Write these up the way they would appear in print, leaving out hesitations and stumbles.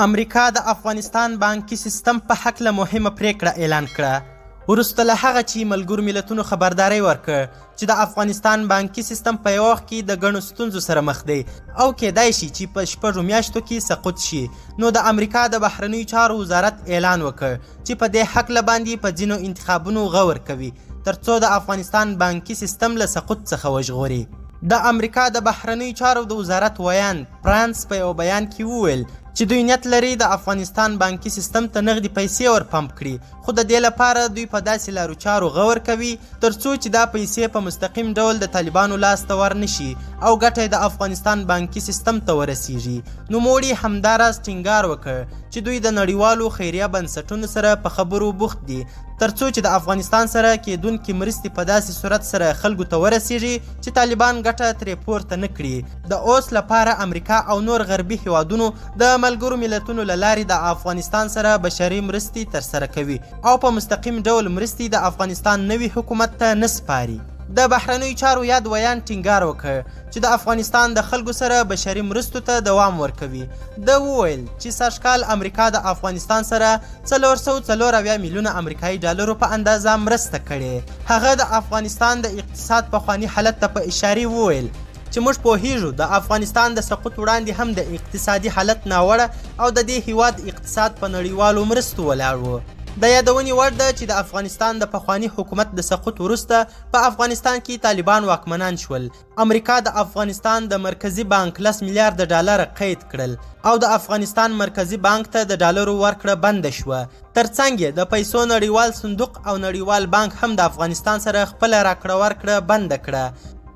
امریکا د افغانستان بانکي سیستم په هکله مهمه پریکړه اعلان کړه وروسته له هغه چې ملګرو ملتونو خبرداری ورکړ چې د افغانستان بانکي سیستم په یو وخت کې د ګڼو ستونزو سره مخ دی او کېدای شي چې په 6 میاشتو کې سقوط شي. نو د امریکا د بهرنیو چارو وزارت اعلان وکړ چې په دې هکله باندې په ځینو انتخابونو غور کوي ترڅو د افغانستان بانکي سیستم له سقوط څخه وژغوري. د امریکا د بهرنیو چارو د وزارت ویان فرانس په یو بیان کې وویل چې دوی نیت لري د افغانستان بانکي سیستم ته نغدي پیسې ور پمپ کړي، خو د دې لپاره دوی په داسې لارو چارو غور کوي ترڅو چې دا پیسې په مستقیم ډول د طالبانو لاس ته ورنشي او ګټه د افغانستان بانکي سیستم ته ورسیږي. نوموړي همداراز ټینګار وکړ چې دوی د نړیوالو خیریه بنسټونو سره په خبرو بوخت دي ترڅو چې د افغانستان سره کېدونکې مرستې په داسې صورت سره خلکو ته ورسیږي چې طالبان ګټه ترې پورته نه کړي. د اوس لپاره امریکا او نور غربي هیوادونو د ملګرو ملتونو له لارې د افغانستان سره بشري مرستې ترسره کوي او په مستقیم ډول مرستې د افغانستان نوي حکومت ته نه سپاري. د بهرنیو چارو یاد ویان ټینګار وکړ چې د افغانستان د خلکو سره بشري مرستو ته دوام ورکوي. د وویل چې سږکال امریکا د افغانستان سره 440 میلیونه امریکایي ډالرو په اندازه مرسته کړې. هغه د افغانستان د اقتصاد پخواني حالت ته په اشاره وویل چې موږ پوهیږو د افغانستان د سقوط وړاندې هم د اقتصادي حالت ناوړه او د دې هیواد اقتصاد په نړیوالو مرستو ولاړ و. د یادونې وړ ده چې د افغانستان د پخواني حکومت د سقوط وروسته په افغانستان کې طالبان واکمنان شول. امریکا د افغانستان د مرکزی بانک 10 میلیارډ ډالر قید کړل او د افغانستان مرکزی بانک ته د ډالرو ورکړه بند شوه. ترڅنګ د پیسو نړیوال صندوق او نړیوال بانک هم د افغانستان سره خپل راکړه ورکړه بند کړه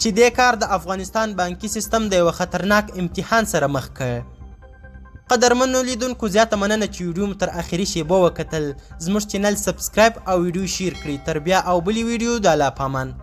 چې دې کار د افغانستان بانکي سیستم د یو خطرناک امتحان سره مخ کړ. قدرمنو لیدونکو زیاته مننه چې ویډیو مو تر اخري شیبو وکتل. زموږ چینل سبسکرایب او ویډیو شیر کړئ. تر بیا او بلې ویډیو د الله پامان.